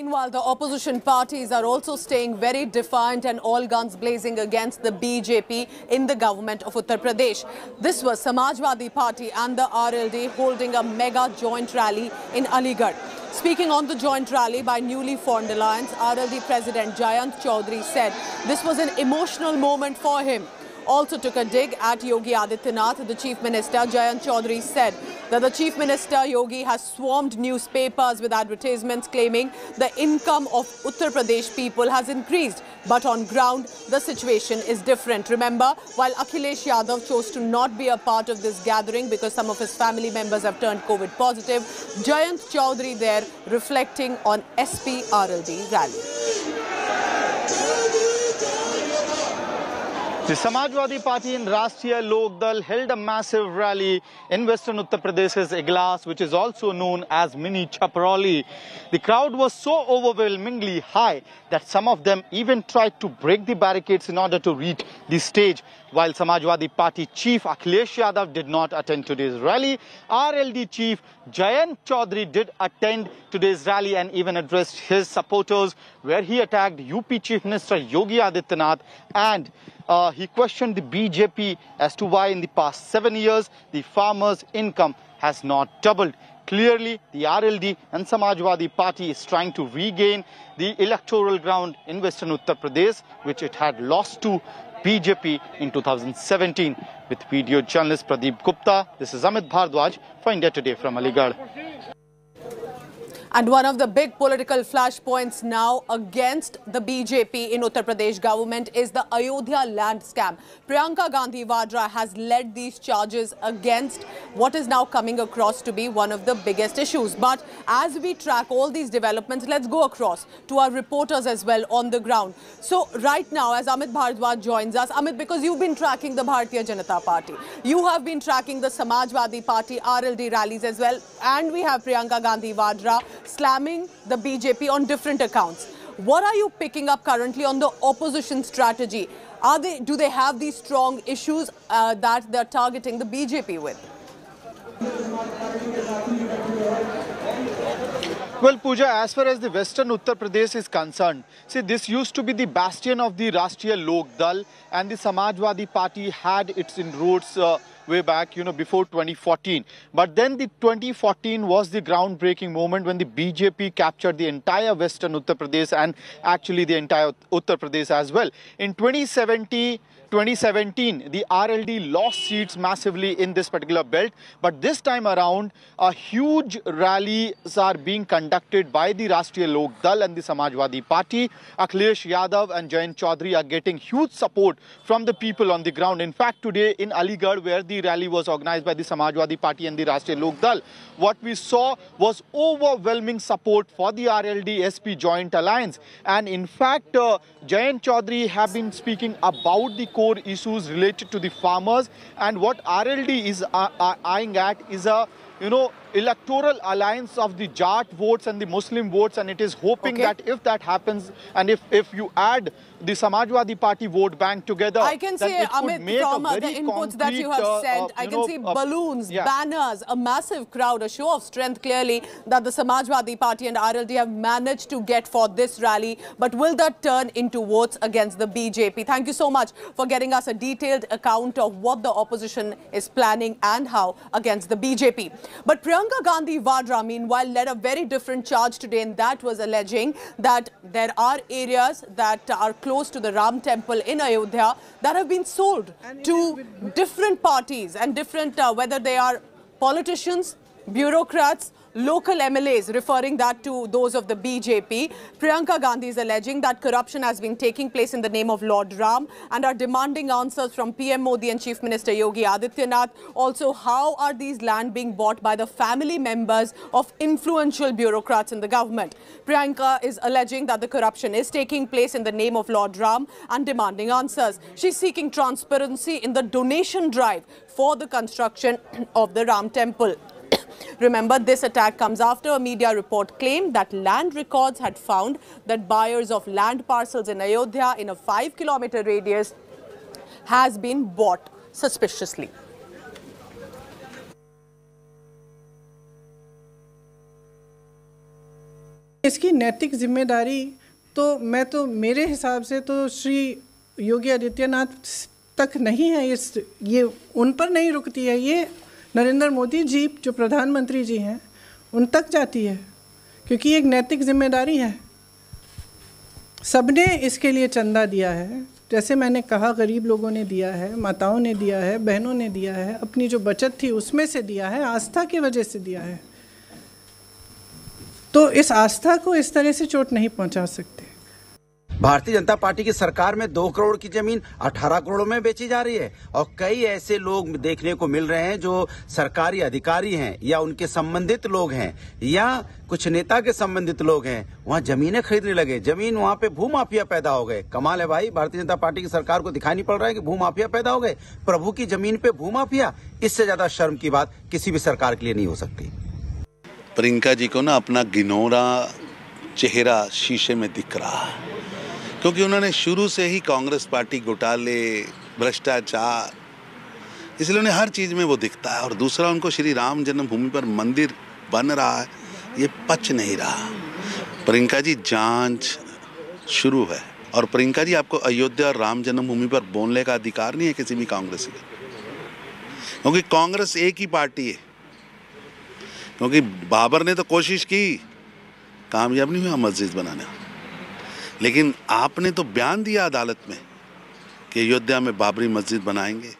Meanwhile, the opposition parties are also staying very defiant and all guns blazing against the BJP in the government of Uttar Pradesh. This was Samajwadi Party and the RLD holding a mega joint rally in Aligarh. Speaking on the joint rally by newly formed alliance, RLD President Jayant Chaudhary said this was an emotional moment for him. Also took a dig at Yogi Adityanath, the Chief Minister. Jayant Chaudhary said that the Chief Minister Yogi has swarmed newspapers with advertisements claiming the income of Uttar Pradesh people has increased. But on ground, the situation is different. Remember, while Akhilesh Yadav chose to not be a part of this gathering because some of his family members have turned COVID positive, Jayant Chaudhary there reflecting on SP RLD rally. The Samajwadi Party and Rashtriya Lok Dal held a massive rally in western Uttar Pradesh's Iglas, which is also known as Mini Chaparoli. The crowd was so overwhelmingly high that some of them even tried to break the barricades in order to reach the stage. While Samajwadi Party Chief Akhilesh Yadav did not attend today's rally, RLD Chief Jayant Chaudhary did attend today's rally and even addressed his supporters, where he attacked UP Chief Minister Yogi Adityanath and he questioned the BJP as to why in the past 7 years the farmers' income has not doubled. Clearly, the RLD and Samajwadi Party is trying to regain the electoral ground in western Uttar Pradesh, which it had lost to BJP in 2017. With video journalist Pradeep Gupta, this is Amit Bhardwaj for India Today from Aligarh. And one of the big political flashpoints now against the BJP in Uttar Pradesh government is the Ayodhya land scam. Priyanka Gandhi Vadra has led these charges against what is now coming across to be one of the biggest issues. But as we track all these developments, let's go across to our reporters as well on the ground. So right now, as Amit Bhardwaj joins us, Amit, because you've been tracking the Bharatiya Janata Party, you have been tracking the Samajwadi Party RLD rallies as well, and we have Priyanka Gandhi Vadra slamming the BJP on different accounts. What are you picking up currently on the opposition strategy? Do they have these strong issues that they're targeting the BJP with? Well, Pooja, as far as the western Uttar Pradesh is concerned, see, this used to be the bastion of the Rashtriya Lok Dal, and the Samajwadi Party had its inroads way back, before 2014. But then the 2014 was the groundbreaking moment when the BJP captured the entire western Uttar Pradesh and actually the entire Uttar Pradesh as well. In 2017, the RLD lost seats massively in this particular belt. But this time around, a huge rallies are being conducted by the Rashtriya Lok Dal and the Samajwadi Party. Akhilesh Yadav and Jayant Chaudhary are getting huge support from the people on the ground. In fact, today in Aligarh, where the rally was organized by the Samajwadi Party and the Rashtriya Lok Dal, what we saw was overwhelming support for the RLD-SP joint alliance. And in fact, Jayant Chaudhary have been speaking about the core issues related to the farmers, and what RLD is eyeing at is a electoral alliance of the Jat votes and the Muslim votes, and it is hoping that if that happens and if you add the Samajwadi Party vote bank together, I can see, Amit, from the inputs that you have sent, I can see balloons, banners, a massive crowd, a show of strength clearly that the Samajwadi Party and RLD have managed to get for this rally. But will that turn into votes against the BJP? Thank you so much for getting us a detailed account of what the opposition is planning and how against the BJP. But Priyanka Gandhi Vadra, meanwhile, led a very different charge today, and that was alleging that there are areas that are close to the Ram temple in Ayodhya that have been sold to different parties and different, whether they are politicians, bureaucrats, local MLAs, referring that to those of the BJP. Priyanka Gandhi is alleging that corruption has been taking place in the name of Lord Ram and are demanding answers from PM Modi and Chief Minister Yogi Adityanath. Also, how are these land being bought by the family members of influential bureaucrats in the government? Priyanka is alleging that the corruption is taking place in the name of Lord Ram and demanding answers. She's seeking transparency in the donation drive for the construction of the Ram temple. Remember, this attack comes after a media report claimed that land records had found that buyers of land parcels in Ayodhya in a 5-kilometer radius has been bought suspiciously. इसकी नैतिक जिम्मेदारी तो मेरे हिसाब से तो श्री योगी आदित्यनाथ तक नहीं है, ये उन पर नहीं रुकती है, ये नरेंद्र मोदी जी जो प्रधानमंत्री जी हैं उन तक जाती है, क्योंकि ये एक नैतिक जिम्मेदारी है। सबने इसके लिए चंदा दिया है, जैसे मैंने कहा गरीब लोगों ने दिया है, माताओं ने दिया है, बहनों ने दिया है, अपनी जो बचत थी उसमें से दिया है, आस्था की वजह से दिया है। तो इस आस्था को इस तरह से चोट नहीं पहुंचा सकते। भारतीय जनता पार्टी की सरकार में 2 करोड़ की जमीन 18 करोड़ में बेची जा रही है और कई ऐसे लोग देखने को मिल रहे हैं जो सरकारी अधिकारी हैं या उनके संबंधित लोग हैं या कुछ नेता के संबंधित लोग हैं, वहां जमीनें खरीदने लगे, जमीन वहां पे भूमाफिया पैदा हो गए। कमाल है भाई, भारतीय जनता पार्टी की सरकार को दिखाई नहीं पड़ रहा है कि भूमाफिया पैदा हो गए। प्रभु की जमीन पे भूमाफिया, इससे ज्यादा शर्म की बात किसी भी सरकार के लिए नहीं हो सकती। प्रियंका जी को ना अपना गिनौरा चेहरा शीशे में दिख रहा है, क्योंकि उन्होंने शुरू से ही कांग्रेस पार्टी घोटाले, भ्रष्टाचार, इसलिए उन्हें हर चीज़ में वो दिखता है। और दूसरा, उनको श्री राम जन्मभूमि पर मंदिर बन रहा है, ये पच नहीं रहा। प्रियंका जी, जांच शुरू है और प्रियंका जी, आपको अयोध्या और राम जन्मभूमि पर बोलने का अधिकार नहीं है किसी भी कांग्रेसी का, क्योंकि कांग्रेस एक ही पार्टी है। क्योंकि बाबर ने तो कोशिश की, कामयाब नहीं हुआ मस्जिद बनाना, लेकिन आपने तो बयान दिया अदालत में कि अयोध्या में बाबरी मस्जिद बनाएंगे।